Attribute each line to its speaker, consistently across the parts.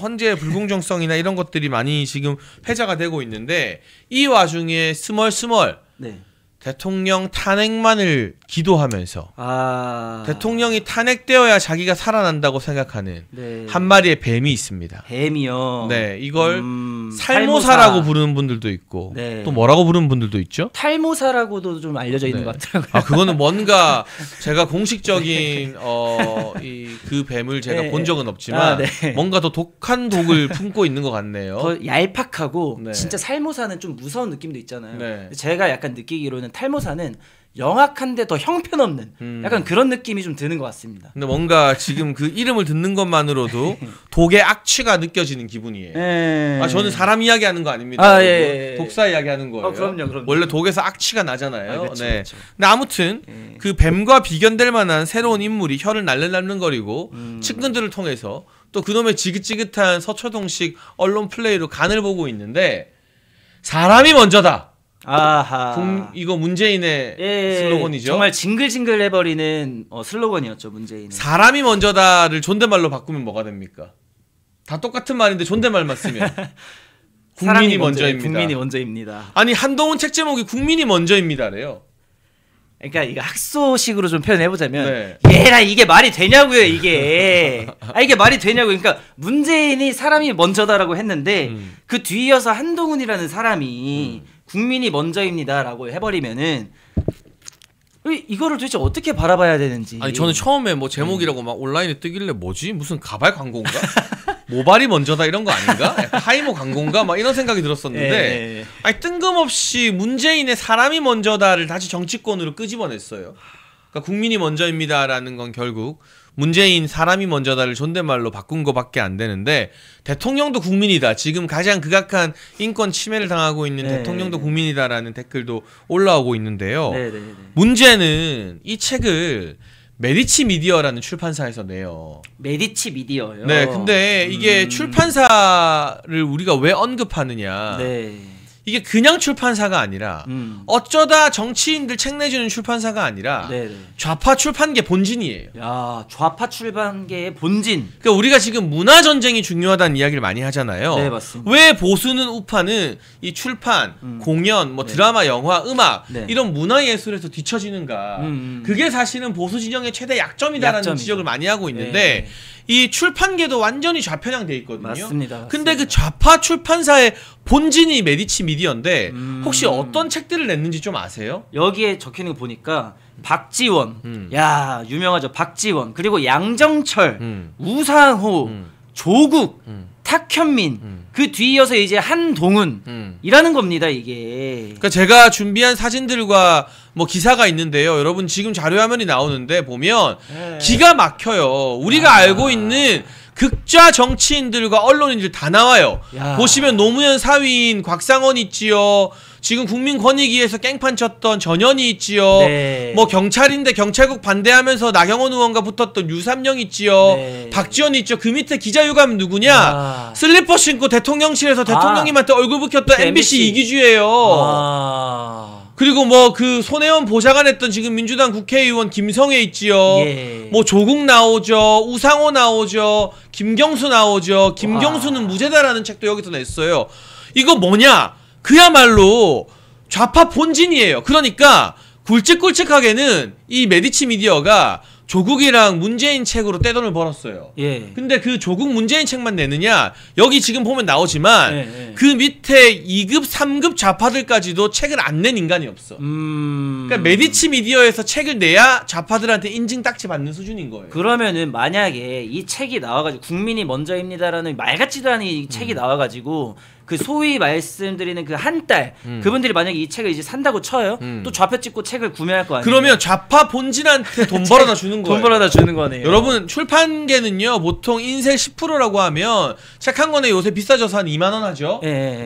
Speaker 1: 헌재의 불공정성이나 이런 것들이 많이 지금 회자가 되고 있는데 이 와중에 스멀스멀
Speaker 2: 네.
Speaker 1: 대통령 탄핵만을 기도하면서 대통령이 탄핵되어야 자기가 살아난다고 생각하는
Speaker 2: 네.
Speaker 1: 한 마리의 뱀이 있습니다.
Speaker 2: 뱀이요.
Speaker 1: 네, 이걸 살모사라고 부르는 분들도 있고
Speaker 2: 네.
Speaker 1: 또 뭐라고 부르는 분들도 있죠?
Speaker 2: 탈모사라고도 좀 알려져 있는
Speaker 1: 네.
Speaker 2: 것 같더라고요.
Speaker 1: 아, 그거는 뭔가 제가 공식적인 그 뱀을 제가
Speaker 2: 네.
Speaker 1: 본 적은 없지만
Speaker 2: 네.
Speaker 1: 뭔가 더 독한 독을 품고 있는 것 같네요.
Speaker 2: 더 얄팍하고
Speaker 1: 네.
Speaker 2: 진짜 살모사는 좀 무서운 느낌도 있잖아요.
Speaker 1: 네.
Speaker 2: 제가 약간 느끼기로는 탈모사는 영악한데 더 형편없는 약간 그런 느낌이 좀 드는 것 같습니다.
Speaker 1: 근데 뭔가 지금 그 이름을 듣는 것만으로도 독의 악취가 느껴지는 기분이에요.
Speaker 2: 네.
Speaker 1: 아, 저는 사람 이야기하는 거 아닙니다.
Speaker 2: 예.
Speaker 1: 독사 이야기하는 거예요.
Speaker 2: 그럼요.
Speaker 1: 원래 독에서 악취가 나잖아요.
Speaker 2: 그렇죠,
Speaker 1: 네.
Speaker 2: 그렇죠.
Speaker 1: 근데 아무튼 그 뱀과 비견될 만한 새로운 인물이 혀를 날름날름거리고 측근들을 통해서 또 그놈의 지긋지긋한 서초동식 언론 플레이로 간을 보고 있는데 사람이 먼저다.
Speaker 2: 아하.
Speaker 1: 이거 문재인의 슬로건이죠.
Speaker 2: 정말 징글징글 해버리는 슬로건이었죠, 문재인은.
Speaker 1: 사람이 먼저다를 존댓말로 바꾸면 뭐가 됩니까? 다 똑같은 말인데 존댓말만 쓰면 국민이 먼저입니다.
Speaker 2: 국민이 먼저입니다.
Speaker 1: 아니 한동훈 책 제목이 국민이 먼저입니다래요.
Speaker 2: 그러니까 이거 학소식으로 좀 표현해보자면
Speaker 1: 네.
Speaker 2: 얘라 이게 말이 되냐고요 이게. 이게 말이 되냐고. 그러니까 문재인이 사람이 먼저다라고 했는데 그 뒤이어서 한동훈이라는 사람이 국민이 먼저입니다라고 해버리면은 이거를 도대체 어떻게 바라봐야 되는지.
Speaker 1: 아니 저는 처음에 뭐 제목이라고 막 온라인에 뜨길래 뭐지? 무슨 가발 광고인가? 모발이 먼저다 이런 거 아닌가? 약간 하이모 광고인가? 막 이런 생각이 들었었는데 아니 뜬금없이 문재인의 사람이 먼저다를 다시 정치권으로 끄집어냈어요. 그러니까 국민이 먼저입니다라는 건 결국 문재인 사람이 먼저다를 존댓말로 바꾼 거밖에 안 되는데 대통령도 국민이다. 지금 가장 극악한 인권 침해를 당하고 있는 대통령도 국민이다라는 댓글도 올라오고 있는데요. 문제는 이 책을 메디치 미디어라는 출판사에서 내요.
Speaker 2: 메디치 미디어요?
Speaker 1: 네, 근데 이게 출판사를 우리가 왜 언급하느냐. 이게 그냥 출판사가 아니라 어쩌다 정치인들 책 내주는 출판사가 아니라 좌파 출판계 본진이에요.
Speaker 2: 야, 좌파 출판계의 본진.
Speaker 1: 그러니까 우리가 지금 문화 전쟁이 중요하다는 이야기를 많이 하잖아요.
Speaker 2: 네, 맞습니다.
Speaker 1: 왜 보수는 우파는 이 출판, 공연, 뭐 드라마, 영화, 음악 이런 문화 예술에서 뒤처지는가? 그게 사실은 보수 진영의 최대 약점이다라는 지적을 많이 하고 있는데 이 출판계도 완전히 좌편향돼 있거든요.
Speaker 2: 맞습니다.
Speaker 1: 근데 그 좌파 출판사의 본진이 메디치 미디어인데 혹시 어떤 책들을 냈는지 좀 아세요?
Speaker 2: 여기에 적혀있는 거 보니까 박지원, 야 유명하죠. 박지원, 그리고 양정철, 우상호, 조국, 탁현민, 그 뒤이어서 이제 한동훈이라는 겁니다 이게.
Speaker 1: 그러니까 제가 준비한 사진들과 뭐 기사가 있는데요. 여러분 지금 자료화면이 나오는데 보면 기가 막혀요. 우리가 알고 있는 극좌 정치인들과 언론인들 다 나와요. 보시면 노무현 사위인 곽상원 있지요. 지금 국민권익위에서 깽판 쳤던 전현희 있지요. 뭐 경찰인데 경찰국 반대하면서 나경원 의원과 붙었던 유삼영 있지요. 박지원 있죠. 그 밑에 기자유감 누구냐? 슬리퍼 신고 대통령실에서 대통령님한테 얼굴 붉혔던 MBC 이기주예요. 그리고 뭐 그 손혜원 보좌관 했던 지금 민주당 국회의원 김성애 있지요. 뭐 조국 나오죠. 우상호 나오죠. 김경수 나오죠. 김경수는 무죄다라는 책도 여기서 냈어요. 이거 뭐냐? 그야말로 좌파 본진이에요. 그러니까 굵직굵직하게는 이 메디치 미디어가 조국이랑 문재인 책으로 떼돈을 벌었어요. 근데 그 조국 문재인 책만 내느냐? 여기 지금 보면 나오지만 그 밑에 2급, 3급 좌파들까지도 책을 안 낸 인간이 없어. 그러니까 메디치 미디어에서 책을 내야 좌파들한테 인증 딱지 받는 수준인 거예요.
Speaker 2: 그러면은 만약에 이 책이 나와가지고 국민이 먼저입니다라는 말 같지도 않은 이 책이 나와가지고 그 소위 말씀드리는 그 한 달 그분들이 만약에 이 책을 이제 산다고 쳐요. 또 좌표 찍고 책을 구매할 거 아니에요.
Speaker 1: 그러면 좌파 본진한테 돈 벌어다 주는 거예요.
Speaker 2: 돈 벌어다 주는 거네요.
Speaker 1: 여러분 출판계는요 보통 인세 10%라고 하면 책 한 권에 요새 비싸져서 한 2만 원 하죠.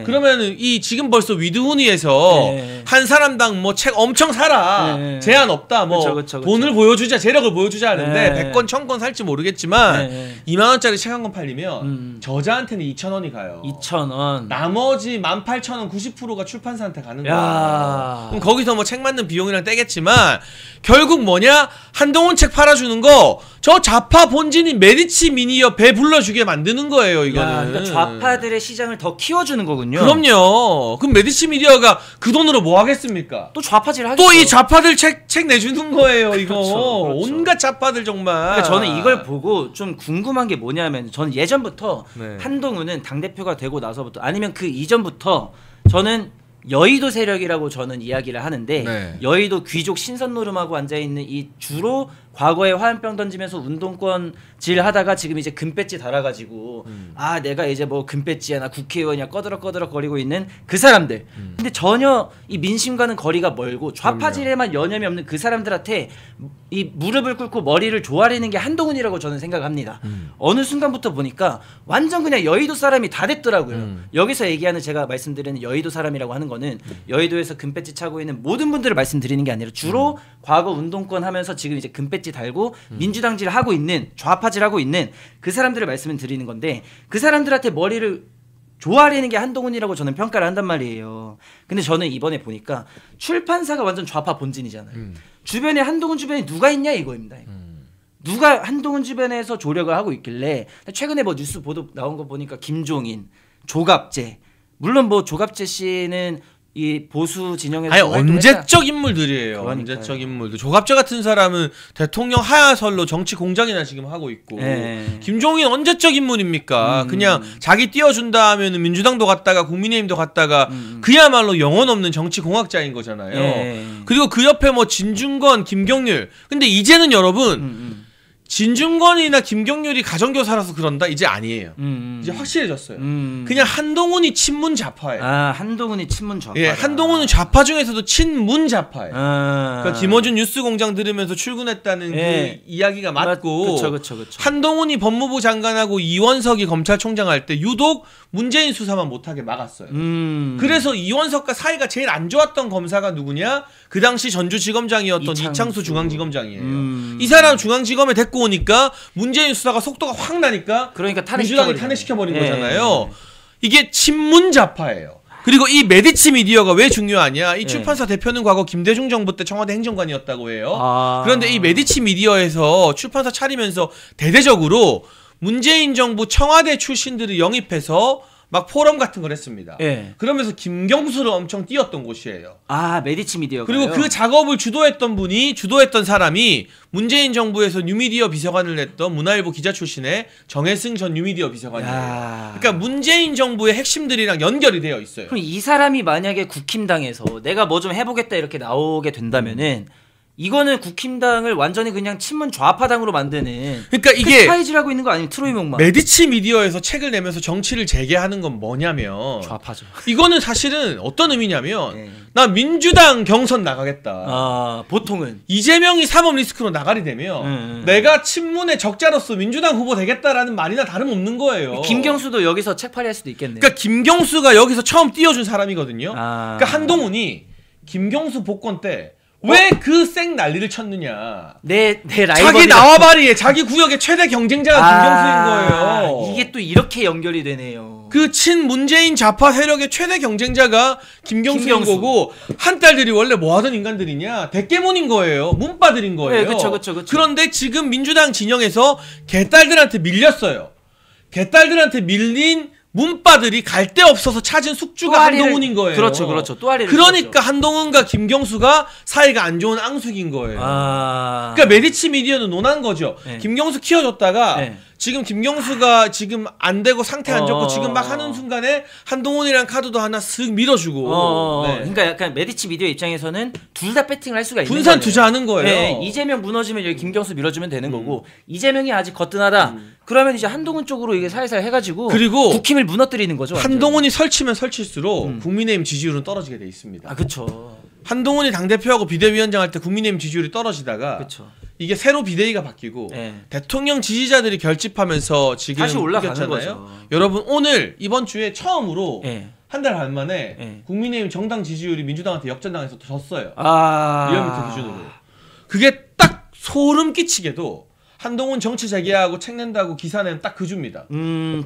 Speaker 1: 그러면은 이 지금 벌써 위드훈이에서 한 사람당 뭐 책 엄청 사라 제한 없다 뭐
Speaker 2: 그쵸.
Speaker 1: 돈을 보여주자 재력을 보여주자 하는데 100권 1000권 살지 모르겠지만 2만 원짜리 책 한 권 팔리면 저자한테는 2,000원이 가요.
Speaker 2: 2,000원.
Speaker 1: 나머지 18,000원 90%가 출판사한테 가는 거예요. 그럼 거기서 뭐 책 만든 비용이랑 떼겠지만 결국 뭐냐? 한동훈 책 팔아주는 거 저 좌파 본진인 메디치 미니어 배 불러주게 만드는 거예요. 이거는.
Speaker 2: 야, 그러니까 좌파들의 시장을 더 키워주는 거군요.
Speaker 1: 그럼요. 그럼 메디치 미디어가 그 돈으로 뭐 하겠습니까?
Speaker 2: 또 좌파질 하겠죠.
Speaker 1: 또 이 좌파들 책 내주는 거예요. 이거
Speaker 2: 그렇죠.
Speaker 1: 온갖 좌파들 정말.
Speaker 2: 그러니까 저는 이걸 보고 좀 궁금한 게 뭐냐면 저는 예전부터
Speaker 1: 네.
Speaker 2: 한동훈은 당대표가 되고 나서부터 아니면 그 이전부터 저는 여의도 세력이라고 저는 이야기를 하는데
Speaker 1: 네.
Speaker 2: 여의도 귀족 신선 노름하고 앉아있는 이 주로 과거에 화염병 던지면서 운동권질 하다가 지금 이제 금배지 달아가지고 아 내가 이제 뭐 금배지야 나 국회의원이야 꺼드럭꺼드럭 거리고 있는 그 사람들 근데 전혀 이 민심과는 거리가 멀고 좌파질에만 여념이 없는 그 사람들한테 이 무릎을 꿇고 머리를 조아리는 게 한동훈이라고 저는 생각합니다. 어느 순간부터 보니까 완전 그냥 여의도 사람이 다 됐더라고요. 여기서 얘기하는 제가 말씀드리는 여의도 사람이라고 하는 거는 여의도에서 금배지 차고 있는 모든 분들을 말씀드리는 게 아니라 주로 과거 운동권 하면서 지금 이제 금배지 달고 민주당질 하고 있는 좌파질 하고 있는 그 사람들을 말씀을 드리는 건데 그 사람들한테 머리를 조아리는 게 한동훈이라고 저는 평가를 한단 말이에요. 근데 저는 이번에 보니까 출판사가 완전 좌파 본진이잖아요. 주변에 한동훈 주변에 누가 있냐 이거입니다. 누가 한동훈 주변에서 조력을 하고 있길래 최근에 뭐 뉴스 보도 나온 거 보니까 김종인, 조갑재 물론 뭐 조갑재 씨는 이 보수 진영에서
Speaker 1: 아니 언제적 인물들이에요.
Speaker 2: 그러니까요.
Speaker 1: 언제적 인물들. 조갑재 같은 사람은 대통령 하야설로 정치 공작이나 지금 하고 있고 김종인 언제적 인물입니까? 그냥 자기 띄워준다 하면 민주당도 갔다가 국민의힘도 갔다가 그야말로 영혼 없는 정치 공학자인 거잖아요. 그리고 그 옆에 뭐 진중권, 김경률. 근데 이제는 여러분 진중권이나 김경률이 가정교사라서 그런다? 이제 아니에요. 이제 확실해졌어요. 그냥 한동훈이 친문 좌파예요.
Speaker 2: 아 한동훈이 친문 좌파.
Speaker 1: 예, 한동훈은 좌파 중에서도 친문 좌파예요. 그러니까 김어준 뉴스공장 들으면서 출근했다는 그 이야기가 맞고
Speaker 2: 그쵸.
Speaker 1: 한동훈이 법무부 장관하고 이원석이 검찰총장 할 때 유독 문재인 수사만 못하게 막았어요. 그래서 이원석과 사이가 제일 안 좋았던 검사가 누구냐? 그 당시 전주지검장이었던 이창수 중앙지검장이에요. 이 사람 중앙지검에 데리고 오니까 문재인 수사가 속도가 확 나니까
Speaker 2: 그러니까
Speaker 1: 민주당이 탄핵시켜버린 거잖아요. 이게 친문 좌파예요. 그리고 이 메디치 미디어가 왜 중요하냐? 이 출판사 대표는 과거 김대중 정부 때 청와대 행정관이었다고 해요. 그런데 이 메디치 미디어에서 출판사 차리면서 대대적으로 문재인 정부 청와대 출신들을 영입해서 막 포럼 같은 걸 했습니다. 그러면서 김경수를 엄청 띄웠던 곳이에요.
Speaker 2: 아 메디치 미디어가요?
Speaker 1: 그리고 그 작업을 주도했던 사람이 문재인 정부에서 뉴미디어 비서관을 했던 문화일보 기자 출신의 정혜승 전 뉴미디어 비서관이에요. 그러니까 문재인 정부의 핵심들이랑 연결이 되어 있어요.
Speaker 2: 그럼 이 사람이 만약에 국힘당에서 내가 뭐 좀 해보겠다 이렇게 나오게 된다면은 이거는 국힘당을 완전히 그냥 친문 좌파당으로 만드는
Speaker 1: 그러니까 이게
Speaker 2: 스파이질하고 있는 거 아니면 트로이 목마
Speaker 1: 메디치 미디어에서 책을 내면서 정치를 재개하는 건 뭐냐면
Speaker 2: 좌파죠.
Speaker 1: 이거는 사실은 어떤 의미냐면 나 민주당 경선 나가겠다.
Speaker 2: 아 보통은
Speaker 1: 이재명이 사법 리스크로 나가게 되면 내가 친문의 적자로서 민주당 후보 되겠다라는 말이나 다름없는 거예요.
Speaker 2: 김경수도 여기서 책팔이 할 수도 있겠네요.
Speaker 1: 그러니까 김경수가 여기서 처음 띄워준 사람이거든요. 그러니까 한동훈이 김경수 복권 때 왜 그 쌩 난리를 쳤느냐.
Speaker 2: 내 라이벌
Speaker 1: 자기 나와바리에 자기 구역의 최대 경쟁자가 김경수인 거예요.
Speaker 2: 이게 또 이렇게 연결이 되네요.
Speaker 1: 그 친문재인 좌파 세력의 최대 경쟁자가 김경수인 거고 한딸들이 원래 뭐 하던 인간들이냐. 대깨문인 거예요. 문빠들인 거예요.
Speaker 2: 그쵸.
Speaker 1: 그런데 지금 민주당 진영에서 개딸들한테 밀렸어요. 개딸들한테 밀린 문빠들이 갈 데 없어서 찾은 숙주가 한동훈인 거예요.
Speaker 2: 그렇죠. 또아리를
Speaker 1: 그러니까
Speaker 2: 그렇죠.
Speaker 1: 한동훈과 김경수가 사이가 안 좋은 앙숙인 거예요. 그러니까 메디치 미디어는 논한 거죠. 김경수 키워줬다가 지금 김경수가 지금 안 되고 상태 안 좋고 지금 막 하는 순간에 한동훈이랑 카드도 하나 슥 밀어주고.
Speaker 2: 그러니까 약간 메디치 미디어 입장에서는 둘 다 배팅을 할 수가 있는 거예요.
Speaker 1: 분산 투자하는 거예요.
Speaker 2: 이재명 무너지면 여기 김경수 밀어주면 되는 거고 이재명이 아직 거뜬하다. 그러면 이제 한동훈 쪽으로 이게 살살 해가지고
Speaker 1: 그리고
Speaker 2: 국힘을 무너뜨리는 거죠.
Speaker 1: 한동훈이 설치면 설칠수록 국민의힘 지지율은 떨어지게 돼 있습니다.
Speaker 2: 그렇죠.
Speaker 1: 한동훈이 당대표하고 비대위원장 할 때 국민의힘 지지율이 떨어지다가 이게 새로 비대위가 바뀌고 대통령 지지자들이 결집하면서 지금
Speaker 2: 다시 올라가는
Speaker 1: 이겼잖아요.
Speaker 2: 거죠.
Speaker 1: 여러분 오늘 이번 주에 처음으로 한 달 반 만에 국민의힘 정당 지지율이 민주당한테 역전당해서 졌어요. 리얼미터 기준으로. 그게 딱 소름 끼치게도 한동훈 정치 재개하고 책 낸다고 기사 내면 딱 그 주입니다.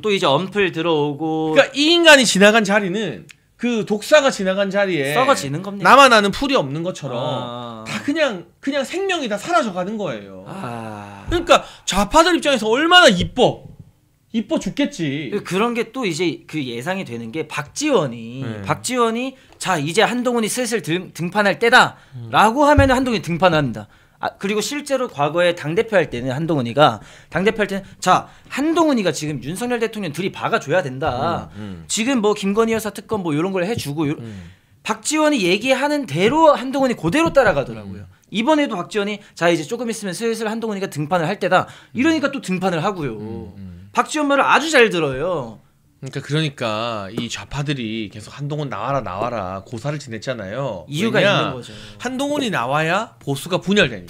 Speaker 2: 또 이제 언플 들어오고.
Speaker 1: 그러니까 이 인간이 지나간 자리는 그 독사가 지나간 자리에
Speaker 2: 썩어지는 겁니다.
Speaker 1: 나만 아는 풀이 없는 것처럼 다 그냥 생명이 다 사라져가는 거예요. 그러니까 좌파들 입장에서 얼마나 이뻐 죽겠지.
Speaker 2: 그런 게 또 이제 그 예상이 되는 게 박지원이 자 이제 한동훈이 슬슬 등판할 때다라고 하면 한동훈이 등판을 합니다. 그리고 실제로 과거에 당대표 할 때는 한동훈이가 자 한동훈이가 지금 윤석열 대통령 들이박아줘야 된다. 지금 뭐 김건희 여사 특검 뭐 이런 걸 해주고 박지원이 얘기하는 대로 한동훈이 그대로 따라가더라고요. 이번에도 박지원이 자 이제 조금 있으면 슬슬 한동훈이가 등판을 할 때다. 이러니까 또 등판을 하고요. 박지원 말을 아주 잘 들어요.
Speaker 1: 그러니까 이 좌파들이 계속 한동훈 나와라 고사를 지냈잖아요.
Speaker 2: 이유가 있는 거죠.
Speaker 1: 한동훈이 나와야 보수가 분열되고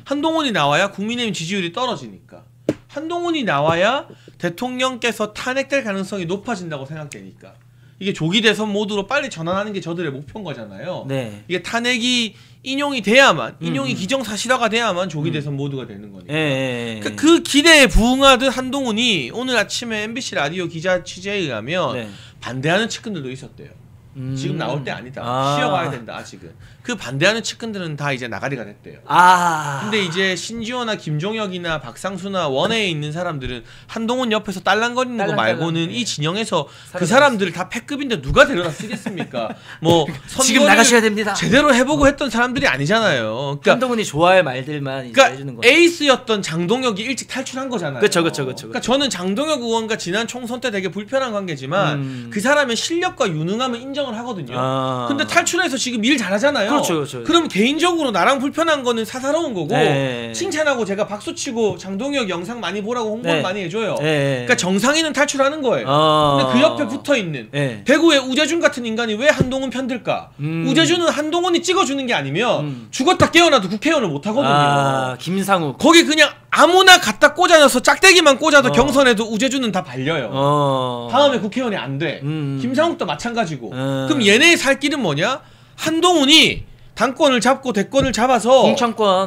Speaker 1: 한동훈이 나와야 국민의힘 지지율이 떨어지니까 한동훈이 나와야 대통령께서 탄핵될 가능성이 높아진다고 생각되니까 이게 조기 대선 모드로 빨리 전환하는 게 저들의 목표인 거잖아요.
Speaker 2: 네.
Speaker 1: 이게 탄핵이 인용이 돼야만 인용이 기정사실화가 돼야만 조기 대선 모드가 되는 거니까. 그러니까 그 기대에 부응하듯 한동훈이 오늘 아침에 MBC 라디오 기자 취재에 의하면 반대하는 측근들도 있었대요. 지금 나올 때 아니다. 쉬어가야 된다. 아직은. 그 반대하는 측근들은 다 이제 나가리가 됐대요. 근데 이제 신지호나 김종혁이나 박상수나 원외에 있는 사람들은 한동훈 옆에서 딸랑거리는 거 말고는 이 진영에서 그 사람들을 다 패급인데 누가 데려다 쓰겠습니까? 뭐
Speaker 2: 지금 나가셔야 됩니다.
Speaker 1: 제대로 해보고 했던 사람들이 아니잖아요. 그러니까
Speaker 2: 한동훈이 좋아할 말들만 이제 해주는 거죠.
Speaker 1: 에이스였던 장동혁이 일찍 탈출한 거잖아요.
Speaker 2: 그렇죠.
Speaker 1: 그러니까 저는 장동혁 의원과 지난 총선 때 되게 불편한 관계지만 그 사람의 실력과 유능함은 인정을 하거든요. 근데 탈출해서 지금 일 잘하잖아요.
Speaker 2: 그렇죠.
Speaker 1: 그럼 개인적으로 나랑 불편한 거는 사사로운 거고 칭찬하고 제가 박수치고 장동혁 영상 많이 보라고 홍보를 많이 해줘요. 그러니까 정상인은 탈출하는 거예요. 근데 그 옆에 붙어있는 대구의 우재준 같은 인간이 왜 한동훈 편들까? 우재준은 한동훈이 찍어주는 게 아니면 죽었다 깨어나도 국회의원을 못하거든요.
Speaker 2: 김상욱
Speaker 1: 거기 그냥 아무나 갖다 꽂아놔서 짝대기만 꽂아도 경선에도 우재준은 다 발려요. 다음에 국회의원이 안 돼. 김상욱도 마찬가지고. 그럼 얘네의 살 길은 뭐냐? 한동훈이 당권을 잡고 대권을 잡아서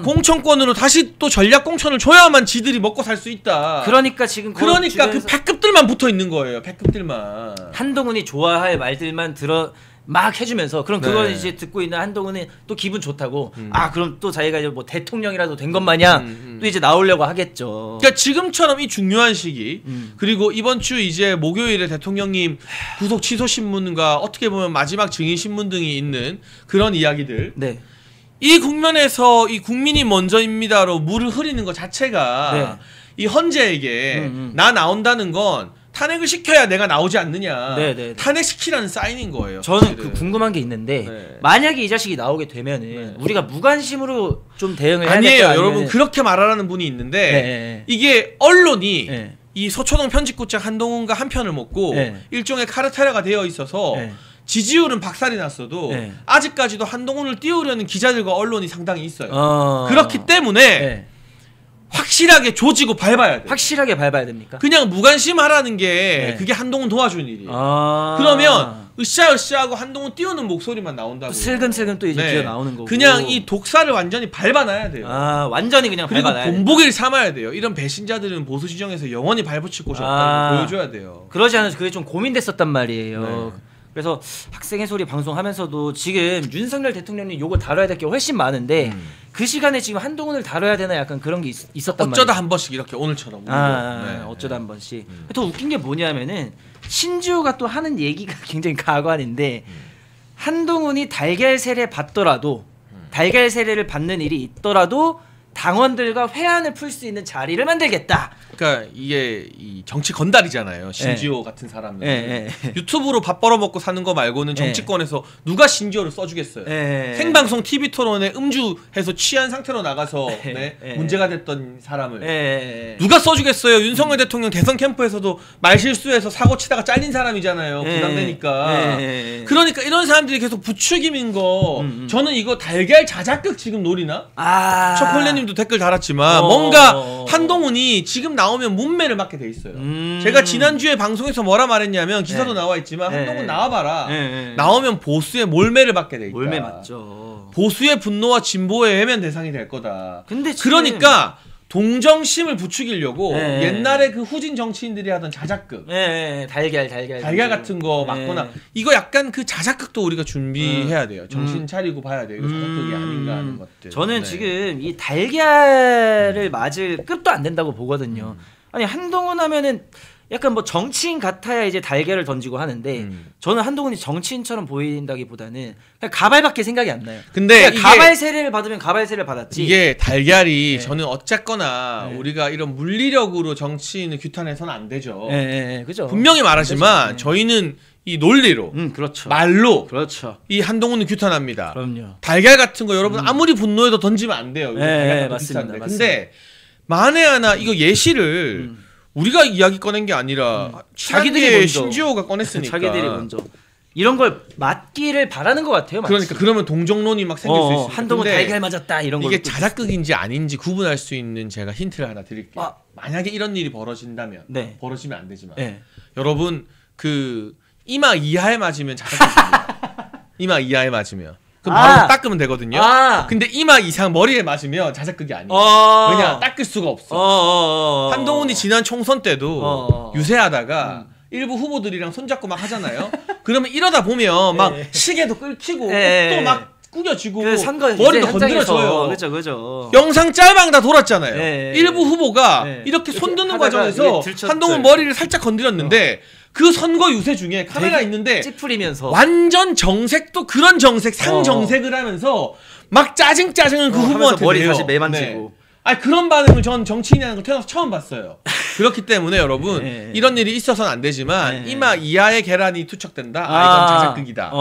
Speaker 1: 공천권으로 다시 또 전략 공천을 줘야만 지들이 먹고 살 수 있다.
Speaker 2: 그러니까 지금
Speaker 1: 그 패급들만 붙어 있는 거예요. 패급들만.
Speaker 2: 한동훈이 좋아할 말들만 막 해주면서 그럼 그걸 이제 듣고 있는 한동훈은 또 기분 좋다고 그럼 또 자기가 이제 뭐 대통령이라도 된 것 마냥 또 이제 나오려고 하겠죠.
Speaker 1: 그러니까 지금처럼 이 중요한 시기 그리고 이번 주 이제 목요일에 대통령님 구속 취소 신문과 어떻게 보면 마지막 증인 신문 등이 있는 그런 이야기들 이 국면에서 이 국민이 먼저입니다로 물을 흐리는 것 자체가 이 헌재에게 나 나온다는 건 탄핵을 시켜야 내가 나오지 않느냐. 탄핵시키라는 사인인 거예요.
Speaker 2: 저는 그 궁금한 게 있는데 만약에 이 자식이 나오게 되면은 우리가 무관심으로 좀 대응을 해야 될까요?
Speaker 1: 아니에요. 여러분 그렇게 말하는 분이 있는데 이게 언론이 이 서초동 편집국장 한동훈과 한 편을 먹고 일종의 카르텔화가 되어 있어서 지지율은 박살이 났어도 아직까지도 한동훈을 띄우려는 기자들과 언론이 상당히 있어요. 그렇기 때문에 확실하게 조지고 밟아야 돼.
Speaker 2: 확실하게 밟아야 됩니까?
Speaker 1: 그냥 무관심하라는 게 그게 한동훈 도와주는 일이에요. 그러면 으쌰으쌰하고 한동훈 띄우는 목소리만 나온다고.
Speaker 2: 슬금슬금 또 이제 기어 나오는 거고.
Speaker 1: 그냥 이 독사를 완전히 밟아놔야 돼요.
Speaker 2: 완전히 그냥 밟아놔야 돼요.
Speaker 1: 본보기를 삼아야 돼요. 이런 배신자들은 보수 지정에서 영원히 밟아칠 곳이 없다는 걸 보여줘야 돼요.
Speaker 2: 그러지 않아서 그게 좀 고민됐었단 말이에요. 그래서 학생의 소리 방송하면서도 지금 윤석열 대통령님 요거 다뤄야 될 게 훨씬 많은데 그 시간에 지금 한동훈을 다뤄야 되나 약간 그런 게 있었단 말이에요.
Speaker 1: 어쩌다 한 번씩 이렇게 오늘처럼.
Speaker 2: 어쩌다 한 번씩. 더 웃긴 게 뭐냐면은 신지호가 또 하는 얘기가 굉장히 가관인데 한동훈이 달걀 세례 받더라도 달걀 세례를 받는 일이 있더라도 당원들과 회한을 풀 수 있는 자리를 만들겠다.
Speaker 1: 그러니까 이게 이 정치 건달이잖아요. 신지호 같은 사람은 유튜브로 밥 벌어먹고 사는 거 말고는 정치권에서 누가 신지호를 써주겠어요. 생방송 TV 토론에 음주해서 취한 상태로 나가서 문제가 됐던 사람을 누가 써주겠어요. 윤석열 대통령 대선 캠프에서도 말실수해서 사고 치다가 잘린 사람이잖아요. 부담되니까. 그러니까 이런 사람들이 계속 부추김인 거 저는 이거 달걀 자작극 지금 노리나? 초콜릿님도 댓글 달았지만 뭔가 한동훈이 지금 나오면 문매를 맞게 돼 있어요. 제가 지난주에 방송에서 뭐라 말했냐면 기사도 나와 있지만 한동훈 나와봐라. 나오면 보수의 몰매를 받게 돼 있다.
Speaker 2: 몰매 맞죠.
Speaker 1: 보수의 분노와 진보의 외면 대상이 될 거다. 근데 그러니까 동정심을 부추기려고
Speaker 2: 네.
Speaker 1: 옛날에 그 후진 정치인들이 하던 자작극, 달걀 같은 거 맞거나 이거 약간 그 자작극도 우리가 준비해야 돼요. 정신 차리고 봐야 돼요. 이거 자작극이 아닌가 하는 것들.
Speaker 2: 저는
Speaker 1: 네.
Speaker 2: 지금 이 달걀을 맞을 급도 안 된다고 보거든요. 아니 한동훈 하면은 약간 뭐 정치인 같아야 이제 달걀을 던지고 하는데 저는 한동훈이 정치인처럼 보인다기보다는 그냥 가발밖에 생각이 안 나요.
Speaker 1: 근데
Speaker 2: 그러니까 가발 세례를 받으면 가발 세례를 받았지.
Speaker 1: 이게 달걀이
Speaker 2: 네.
Speaker 1: 저는 어쨌거나
Speaker 2: 네.
Speaker 1: 우리가 이런 물리력으로 정치인을 규탄해서는 안 되죠.
Speaker 2: 그죠.
Speaker 1: 분명히 말하지만
Speaker 2: 네.
Speaker 1: 저희는 이 논리로
Speaker 2: 그렇죠.
Speaker 1: 말로
Speaker 2: 그렇죠.
Speaker 1: 이 한동훈은 규탄합니다.
Speaker 2: 그럼요.
Speaker 1: 달걀 같은 거 여러분 아무리 분노해도 던지면 안 돼요.
Speaker 2: 네, 맞습니다.
Speaker 1: 근데 만에 하나 이거 예시를 우리가 이야기 꺼낸 게 아니라
Speaker 2: 자기들이
Speaker 1: 자기들의
Speaker 2: 먼저.
Speaker 1: 신지호가 꺼냈으니까.
Speaker 2: 자기들이 먼저 이런 걸 맞기를 바라는 것 같아요. 마치.
Speaker 1: 그러니까 그러면 동정론이 막 생길 수 있어요.
Speaker 2: 한동훈 달걀 맞았다 이런 거.
Speaker 1: 이게 자작극인지 아닌지 구분할 수 있는 제가 힌트를 하나 드릴게요.
Speaker 2: 아.
Speaker 1: 만약에 이런 일이 벌어진다면
Speaker 2: 네.
Speaker 1: 벌어지면 안 되지만
Speaker 2: 네.
Speaker 1: 여러분 그 이마 이하에 맞으면 자작극입니다. 이마 이하에 맞으면 그럼 바로 닦으면 되거든요. 근데 이마 이상 머리에 맞으면 자작극이 아니에요. 왜냐 닦을 수가 없어. 한동훈이 지난 총선 때도 유세하다가 일부 후보들이랑 손잡고 막 하잖아요. 그러면 이러다 보면 막 시계도 끌키고 옷도 막 구겨지고
Speaker 2: 그 선거
Speaker 1: 머리도 건드려져요.
Speaker 2: 그죠.
Speaker 1: 영상 짤방 다 돌았잖아요.
Speaker 2: 네.
Speaker 1: 일부 후보가
Speaker 2: 네.
Speaker 1: 이렇게 손 드는
Speaker 2: 하다가
Speaker 1: 과정에서
Speaker 2: 이게 들쳤죠.
Speaker 1: 한동훈 머리를 살짝 건드렸는데 그 선거 유세 중에 카메라 있는데
Speaker 2: 찌푸리면서
Speaker 1: 완전 정색도 그런 정색 상정색을 하면서 막 짜증을 그 후보한테
Speaker 2: 머리
Speaker 1: 내요.
Speaker 2: 다시 매만지고.
Speaker 1: 아니 그런 반응을 전 정치인이라는 걸 태어나서 처음 봤어요. 그렇기 때문에 여러분 이런 일이 있어서는 안 되지만 이마 이하의 계란이 투척된다. 이건 자작극이다.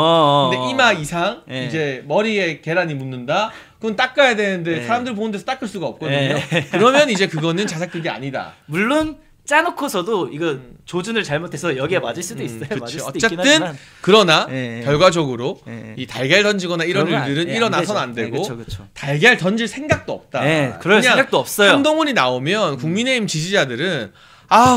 Speaker 1: 근데 이마 이상 이제 머리에 계란이 묻는다. 그건 닦아야 되는데 사람들 보는 데서 닦을 수가 없거든요. 그러면 이제 그거는 자작극이 아니다.
Speaker 2: 물론 짜놓고서도 이거 조준을 잘못해서 여기에 맞을 수도 있어요. 맞을 수도 있긴
Speaker 1: 어쨌든
Speaker 2: 하지만.
Speaker 1: 그러나 결과적으로
Speaker 2: 예.
Speaker 1: 이 달걀 던지거나 이런
Speaker 2: 그러면
Speaker 1: 일들은
Speaker 2: 안
Speaker 1: 일어나서는
Speaker 2: 되죠.
Speaker 1: 안 되고
Speaker 2: 그쵸.
Speaker 1: 달걀 던질 생각도 없다.
Speaker 2: 그럴
Speaker 1: 그냥
Speaker 2: 생각도 없어요.
Speaker 1: 한동훈이 나오면 국민의힘 지지자들은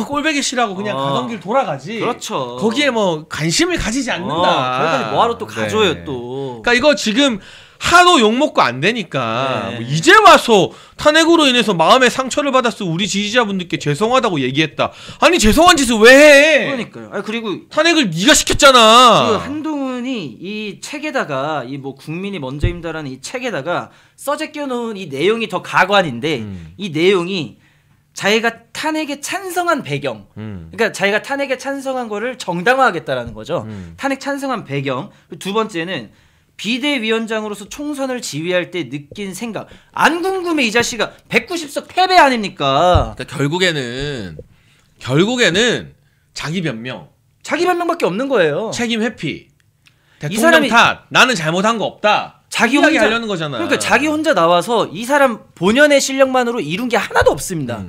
Speaker 1: 꼴배기 싫어하고 그냥 가던 길 돌아가지.
Speaker 2: 그렇죠.
Speaker 1: 거기에 뭐 관심을 가지지 않는다.
Speaker 2: 그러니까 뭐하러 또 가져요
Speaker 1: 네.
Speaker 2: 또.
Speaker 1: 그러니까 이거 지금 하도 욕먹고 안 되니까
Speaker 2: 네.
Speaker 1: 뭐 이제 와서 탄핵으로 인해서 마음의 상처를 받았어 우리 지지자분들께 죄송하다고 얘기했다. 아니 죄송한 짓을 왜 해?
Speaker 2: 그러니까요. 아니, 그리고
Speaker 1: 탄핵을 네가 시켰잖아.
Speaker 2: 그 한동훈이 이 책에다가 이 뭐 국민이 먼저입니다라는 이 책에다가 써제 껴놓은 이 내용이 더 가관인데 이 내용이 자기가 탄핵에 찬성한 배경, 그러니까 자기가 탄핵에 찬성한 거를 정당화하겠다라는 거죠. 탄핵 찬성한 배경. 두 번째는 비대위원장으로서 총선을 지휘할 때 느낀 생각. 안 궁금해 이 자식아. 190석 패배 아닙니까?
Speaker 1: 그러니까 결국에는 자기 변명,
Speaker 2: 자기 변명밖에 없는 거예요.
Speaker 1: 책임 회피, 대통령
Speaker 2: 사람이
Speaker 1: 탓, 나는 잘못한 거 없다.
Speaker 2: 자기
Speaker 1: 이야기
Speaker 2: 혼자
Speaker 1: 하려는 거잖아.
Speaker 2: 그러니까 자기 혼자 나와서 이 사람 본연의 실력만으로 이룬 게 하나도 없습니다.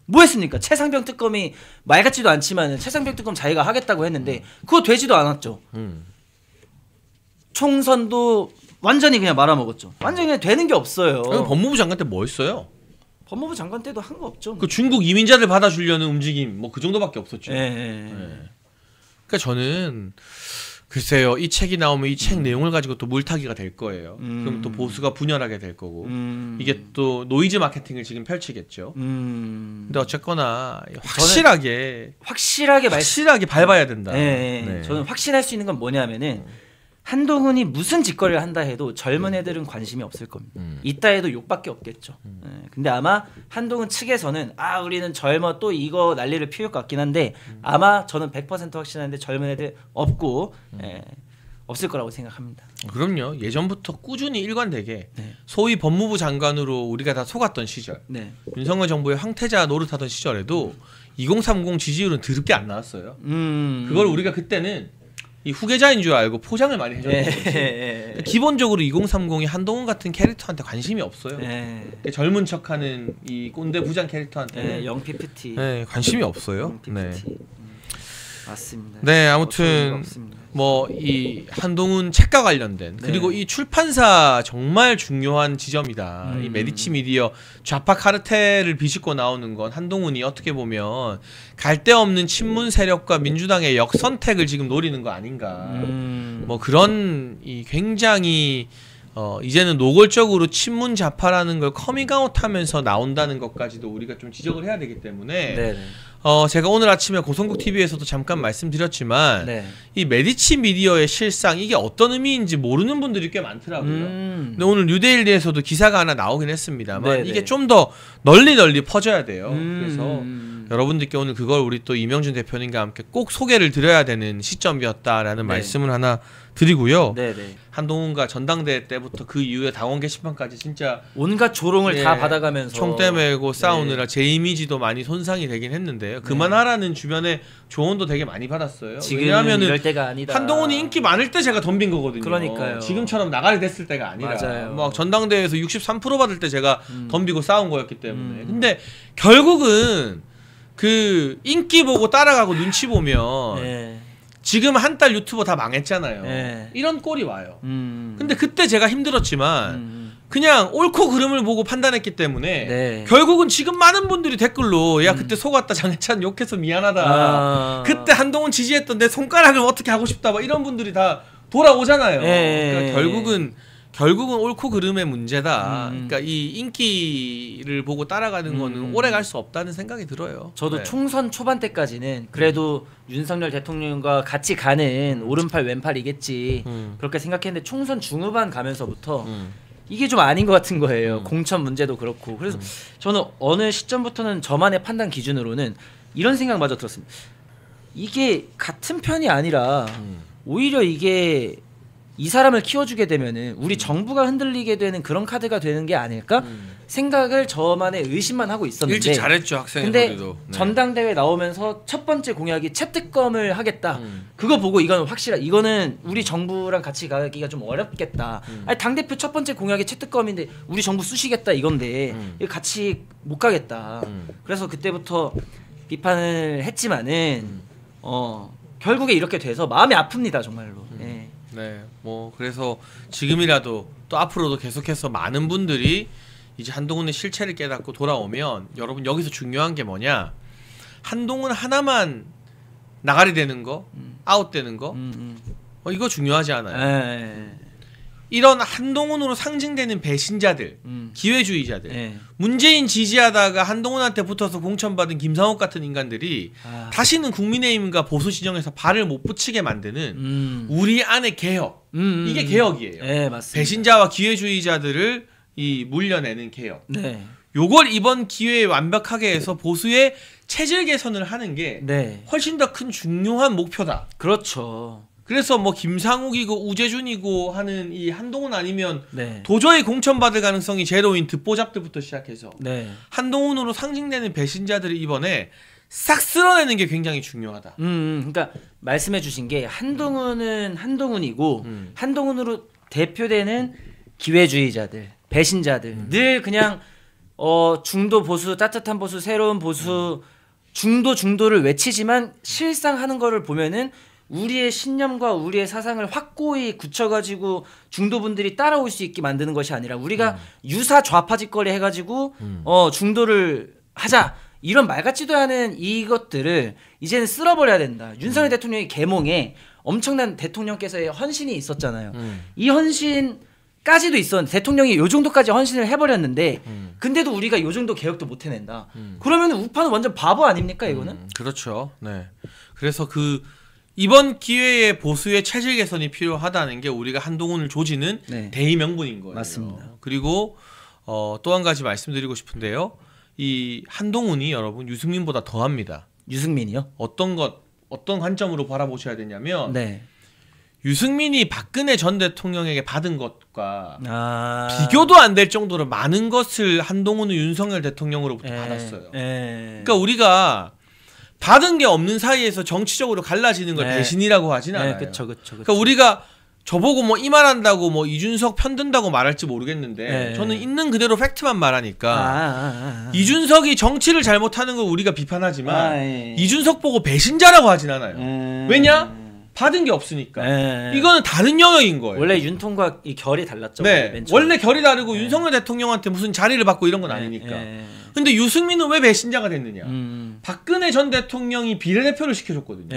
Speaker 2: 뭐 했습니까? 최상병 특검이 말 같지도 않지만 최상병 특검 자기가 하겠다고 했는데 그거 되지도 않았죠. 총선도 완전히 그냥 말아먹었죠. 완전히 그냥 되는 게 없어요.
Speaker 1: 법무부 장관 때 뭐 했어요?
Speaker 2: 법무부 장관 때도 한 거 없죠.
Speaker 1: 그 중국 이민자들 받아주려는 움직임 뭐 그 정도밖에 없었죠.
Speaker 2: 예.
Speaker 1: 그러니까 저는 글쎄요 이 책이 나오면 이 책 내용을 가지고 또 물타기가 될 거예요. 그럼 또 보수가 분열하게 될 거고 이게 또 노이즈 마케팅을 지금 펼치겠죠. 근데 어쨌거나 확실하게 밟아야 된다.
Speaker 2: 네. 저는 확신할 수 있는 건 뭐냐면은 한동훈이 무슨 짓거리를 한다 해도 젊은 애들은 관심이 없을 겁니다. 있다 해도 욕밖에 없겠죠. 근데 아마 한동훈 측에서는 우리는 젊어 또 이거 난리를 피울 것 같긴 한데 아마 저는 100% 확신하는데 젊은 애들 없고 없을 거라고 생각합니다.
Speaker 1: 그럼요. 예전부터 꾸준히 일관되게 소위 법무부 장관으로 우리가 다 속았던 시절 윤석열 정부의 황태자 노릇하던 시절에도 2030 지지율은 드럽게 안 나왔어요. 그걸 우리가 그때는 이 후계자인 줄 알고 포장을 많이 해줬던 거지. 기본적으로 2030이 한동훈 같은 캐릭터한테 관심이 없어요. 젊은 척하는 이 꼰대 부장 캐릭터한테는
Speaker 2: 영PPT
Speaker 1: 관심이 없어요.
Speaker 2: 맞습니다.
Speaker 1: 네, 아무튼 뭐 이 한동훈 책과 관련된 그리고 이 출판사 정말 중요한 지점이다. 이 메디치 미디어 좌파 카르텔을 비집고 나오는 건 한동훈이 어떻게 보면 갈데없는 친문 세력과 민주당의 역선택을 지금 노리는 거 아닌가. 뭐 그런 이 굉장히 이제는 노골적으로 친문 좌파라는 걸 커밍아웃하면서 나온다는 것까지도 우리가 좀 지적을 해야 되기 때문에
Speaker 2: 네네.
Speaker 1: 제가 오늘 아침에 고성국 TV에서도 잠깐 말씀드렸지만
Speaker 2: 네.
Speaker 1: 이 메디치 미디어의 실상 이게 어떤 의미인지 모르는 분들이 꽤 많더라고요. 근데 오늘 뉴데일리에서도 기사가 하나 나오긴 했습니다만
Speaker 2: 네네.
Speaker 1: 이게 좀 더 널리 퍼져야 돼요. 그래서 여러분들께 오늘 그걸 우리 또 이명준 대표님과 함께 꼭 소개를 드려야 되는 시점이었다라는
Speaker 2: 네.
Speaker 1: 말씀을 하나 드리고요.
Speaker 2: 네네.
Speaker 1: 한동훈과 전당대회 때부터 그 이후에 당원 게시판까지 진짜
Speaker 2: 온갖 조롱을
Speaker 1: 예,
Speaker 2: 다 받아가면서
Speaker 1: 총대 메고 싸우느라
Speaker 2: 네.
Speaker 1: 제 이미지도 많이 손상이 되긴 했는데요. 그만하라는 주변에 조언도 되게 많이 받았어요.
Speaker 2: 지금
Speaker 1: 왜냐하면은
Speaker 2: 이럴 때가 아니다.
Speaker 1: 한동훈이 인기 많을 때 제가 덤빈 거거든요.
Speaker 2: 그러니까요.
Speaker 1: 지금처럼 나가리 됐을 때가 아니라
Speaker 2: 맞아요.
Speaker 1: 막 전당대회에서 63% 받을 때 제가 덤비고 싸운 거였기 때문에. 근데 결국은 그 인기 보고 따라가고 눈치 보면
Speaker 2: 네.
Speaker 1: 지금 한 달 유튜버 다 망했잖아요.
Speaker 2: 네.
Speaker 1: 이런 꼴이 와요. 근데 그때 제가 힘들었지만 그냥 옳고 그름을 보고 판단했기 때문에
Speaker 2: 네.
Speaker 1: 결국은 지금 많은 분들이 댓글로 야 그때 속았다 장해찬 욕해서 미안하다. 그때 한동훈 지지했던 내 손가락을 어떻게 하고 싶다. 막 이런 분들이 다 돌아오잖아요.
Speaker 2: 네.
Speaker 1: 그러니까 결국은 옳고 그름의 문제다. 그러니까 이 인기를 보고 따라가는 거는 오래 갈 수 없다는 생각이 들어요.
Speaker 2: 저도
Speaker 1: 네.
Speaker 2: 총선 초반 때까지는 그래도 윤석열 대통령과 같이 가는 오른팔 왼팔이겠지 그렇게 생각했는데 총선 중후반 가면서부터 이게 좀 아닌 것 같은 거예요. 공천 문제도 그렇고. 그래서 저는 어느 시점부터는 저만의 판단 기준으로는 이런 생각마저 들었습니다. 이게 같은 편이 아니라 오히려 이게 이 사람을 키워주게 되면은 우리 정부가 흔들리게 되는 그런 카드가 되는 게 아닐까 생각을 저만의 의심만 하고 있었는데
Speaker 1: 일찍 잘했죠 학생의
Speaker 2: 근데
Speaker 1: 소리도. 네.
Speaker 2: 전당대회 나오면서 첫 번째 공약이 채특검을 하겠다. 그거 보고 이거는 확실하. 이거는 우리 정부랑 같이 가기가 좀 어렵겠다. 아니 당대표 첫 번째 공약이 채특검인데 우리 정부 쑤시겠다 이건데 이거 같이 못 가겠다. 그래서 그때부터 비판을 했지만은 결국에 이렇게 돼서 마음이 아픕니다 정말로. 예.
Speaker 1: 네, 뭐 그래서 지금이라도 또 앞으로도 계속해서 많은 분들이 이제 한동훈의 실체를 깨닫고 돌아오면 여러분 여기서 중요한 게 뭐냐? 한동훈 하나만 나가리 되는 거, 아웃되는 거, 이거 중요하지 않아요. 이런 한동훈으로 상징되는 배신자들, 기회주의자들, 문재인 지지하다가 한동훈한테 붙어서 공천받은 김상욱 같은 인간들이 다시는 국민의힘과 보수 진영에서 발을 못 붙이게 만드는 우리 안의 개혁, 이게 개혁이에요.
Speaker 2: 네, 맞습니다.
Speaker 1: 배신자와 기회주의자들을 물려내는 개혁.
Speaker 2: 네.
Speaker 1: 요걸 이번 기회에 완벽하게 해서 보수의 체질 개선을 하는 게
Speaker 2: 네.
Speaker 1: 훨씬 더 큰 중요한 목표다.
Speaker 2: 그렇죠.
Speaker 1: 그래서 뭐 김상욱이고 우재준이고 하는 이 한동훈 아니면
Speaker 2: 네.
Speaker 1: 도저히 공천받을 가능성이 제로인 듣보잡들부터 시작해서
Speaker 2: 네.
Speaker 1: 한동훈으로 상징되는 배신자들을 이번에 싹 쓸어내는 게 굉장히 중요하다.
Speaker 2: 그러니까 말씀해주신 게 한동훈은 한동훈이고 한동훈으로 대표되는 기회주의자들, 배신자들 늘 그냥 중도 보수, 따뜻한 보수, 새로운 보수, 중도를 외치지만 실상 하는 거를 보면은. 우리의 신념과 우리의 사상을 확고히 굳혀가지고 중도분들이 따라올 수 있게 만드는 것이 아니라 우리가 유사 좌파 짓거리 해가지고 중도를 하자 이런 말 같지도 않은 이것들을 이제는 쓸어버려야 된다. 윤석열 대통령의 계몽에 엄청난 대통령께서의 헌신이 있었잖아요. 이 헌신까지도 있었는데 대통령이 요 정도까지 헌신을 해버렸는데 근데도 우리가 요 정도 개혁도 못 해낸다. 그러면 우파는 완전 바보 아닙니까 이거는?
Speaker 1: 그렇죠. 네. 그래서 이번 기회에 보수의 체질 개선이 필요하다는 게 우리가 한동훈을 조지는
Speaker 2: 네.
Speaker 1: 대의 명분인 거예요.
Speaker 2: 맞습니다.
Speaker 1: 그리고 또 한 가지 말씀드리고 싶은데요. 이 한동훈이 여러분 유승민보다 더합니다.
Speaker 2: 유승민이요?
Speaker 1: 어떤 관점으로 바라보셔야 되냐면
Speaker 2: 네.
Speaker 1: 유승민이 박근혜 전 대통령에게 받은 것과
Speaker 2: 아...
Speaker 1: 비교도 안 될 정도로 많은 것을 한동훈은 윤석열 대통령으로부터 받았어요. 그러니까 우리가 받은 게 없는 사이에서 정치적으로 갈라지는 걸 배신이라고 하진 않아요.
Speaker 2: 그쵸.
Speaker 1: 그러니까 우리가 저보고 뭐 이 말한다고 뭐 이준석 편든다고 말할지 모르겠는데 저는 있는 그대로 팩트만 말하니까 이준석이 정치를 잘못하는 걸 우리가 비판하지만 이준석 보고 배신자라고 하진 않아요. 왜냐? 받은 게 없으니까. 이거는 다른 영역인 거예요.
Speaker 2: 원래 윤통과 이 결이 달랐죠.
Speaker 1: 네. 원래 결이 다르고 윤석열 대통령한테 무슨 자리를 받고 이런 건 아니니까. 근데 유승민은 왜 배신자가 됐느냐? 박근혜 전 대통령이 비례대표를 시켜줬거든요.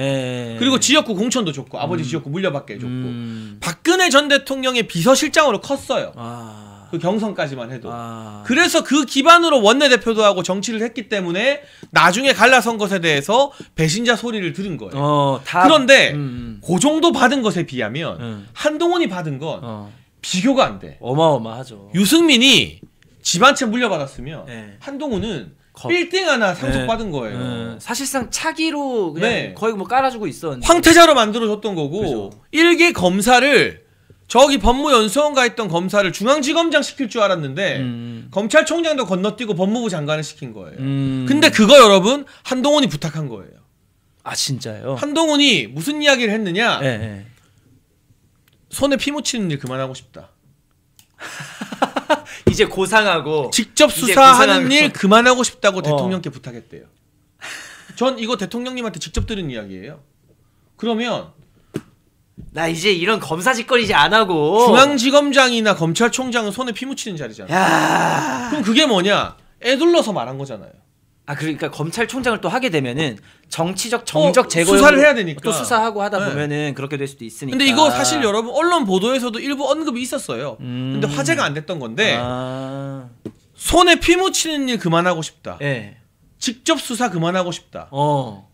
Speaker 1: 그리고 지역구 공천도 줬고 아버지 지역구 물려받게 해줬고 박근혜 박근혜 전 대통령의 비서실장으로 컸어요. 그 경선까지만 해도. 그래서 그 기반으로 원내대표도 하고 정치를 했기 때문에 나중에 갈라선 것에 대해서 배신자 소리를 들은 거예요. 그런데 그 정도 받은 것에 비하면 한동훈이 받은 건 비교가 안 돼.
Speaker 2: 어마어마하죠.
Speaker 1: 유승민이 집 한 채 물려받았으면 한동훈은 빌딩 하나 상속받은 거예요.
Speaker 2: 사실상 차기로 그냥 거의 뭐 깔아주고 있었는데.
Speaker 1: 황태자로 만들어줬던 거고
Speaker 2: 그죠.
Speaker 1: 일개 검사를 저기 법무연수원 가 있던 검사를 중앙지검장 시킬 줄 알았는데 검찰총장도 건너뛰고 법무부 장관을 시킨 거예요. 근데 그거 여러분 한동훈이 부탁한 거예요.
Speaker 2: 아 진짜요?
Speaker 1: 한동훈이 무슨 이야기를 했느냐? 손에 피 묻히는 일 그만하고 싶다.
Speaker 2: 이제 고상하고
Speaker 1: 직접 수사하는 일 그만하고 싶다고 대통령께 부탁했대요. 전 이거 대통령님한테 직접 들은 이야기예요. 그러면
Speaker 2: 나 이제 이런 검사 짓거리 이제 안 하고
Speaker 1: 중앙지검장이나 검찰총장은 손에 피 묻히는 자리잖아. 그럼 그게 뭐냐? 애둘러서 말한 거잖아요.
Speaker 2: 아 그러니까 검찰총장을 또 하게 되면은 정치적 정적 제거
Speaker 1: 수사를 해야 되니까
Speaker 2: 또 수사하고 하다 보면은 그렇게 될 수도 있으니까.
Speaker 1: 근데 이거 사실 여러분 언론 보도에서도 일부 언급이 있었어요. 근데 화제가 안 됐던 건데 손에 피 묻히는 일 그만하고 싶다. 직접 수사 그만하고 싶다.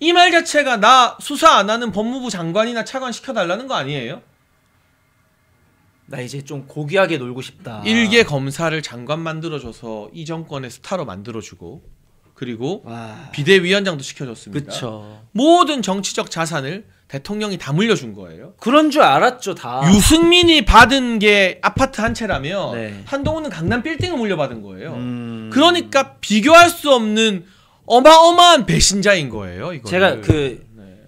Speaker 1: 이 말 자체가 나 수사 안 하는 법무부 장관이나 차관 시켜달라는 거 아니에요?
Speaker 2: 나 이제 좀 고귀하게 놀고 싶다.
Speaker 1: 일개 검사를 장관 만들어줘서 이 정권의 스타로 만들어주고 그리고 비대위원장도 시켜줬습니다.
Speaker 2: 그쵸.
Speaker 1: 모든 정치적 자산을 대통령이 다 물려준 거예요.
Speaker 2: 그런 줄 알았죠 다.
Speaker 1: 유승민이 받은 게 아파트 한 채라면 한동훈은 강남 빌딩을 물려받은 거예요. 그러니까 비교할 수 없는 어마어마한 배신자인 거예요. 이거를.
Speaker 2: 제가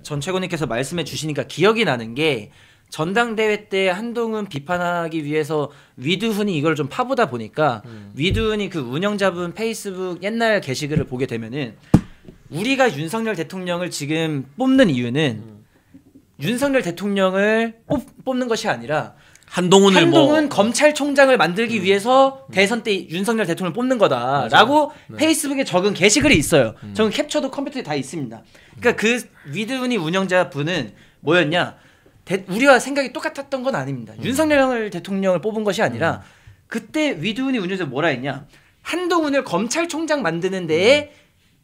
Speaker 2: 전 최고님께서 말씀해 주시니까 기억이 나는 게 전당대회 때 한동훈 비판하기 위해서 위두훈이 이걸 좀 파보다 보니까 위두훈이 그 운영자분 페이스북 옛날 게시글을 보게 되면은 우리가 윤석열 대통령을 지금 뽑는 이유는 윤석열 대통령을 뽑는 것이 아니라 한동훈 검찰총장을 만들기 위해서 대선 때 윤석열 대통령을 뽑는 거다라고 페이스북에 적은 게시글이 있어요. 저는 캡처도 컴퓨터에 다 있습니다. 그러니까 그 위두훈이 운영자 분은 뭐였냐? 우리와 생각이 똑같았던 건 아닙니다. 윤석열 대통령을 뽑은 것이 아니라 그때 위두훈이 운영자 뭐라 했냐? 한동훈을 검찰총장 만드는 데에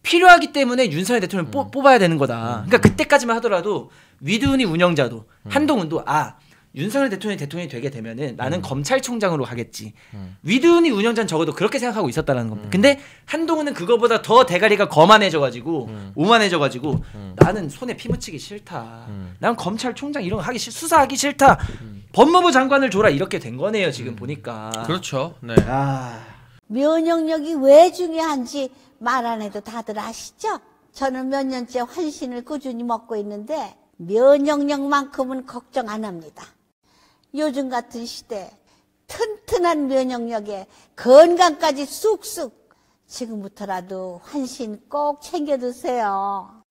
Speaker 2: 필요하기 때문에 윤석열 대통령을 뽑아야 되는 거다. 그러니까 그때까지만 하더라도 위두훈이 운영자도 한동훈도 윤석열 대통령이 되게 되면은 나는 검찰총장으로 가겠지. 위두훈이 운영자는 적어도 그렇게 생각하고 있었다라는 겁니다. 근데 한동훈은 그거보다 더 대가리가 거만해져가지고 오만해져가지고 나는 손에 피 묻히기 싫다. 난 검찰총장 이런 거 하기 수사하기 싫다. 법무부 장관을 줘라 이렇게 된 거네요 지금 보니까.
Speaker 1: 그렇죠. 네.
Speaker 3: 면역력이 왜 중요한지 말 안 해도 다들 아시죠? 저는 몇 년째 환신을 꾸준히 먹고 있는데 면역력만큼은 걱정 안 합니다. 요즘 같은 시대 튼튼한 면역력에 건강까지 쑥쑥 지금부터라도 환신 꼭 챙겨 드세요.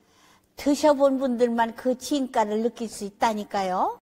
Speaker 3: 드셔본 분들만 그 진가를 느낄 수 있다니까요.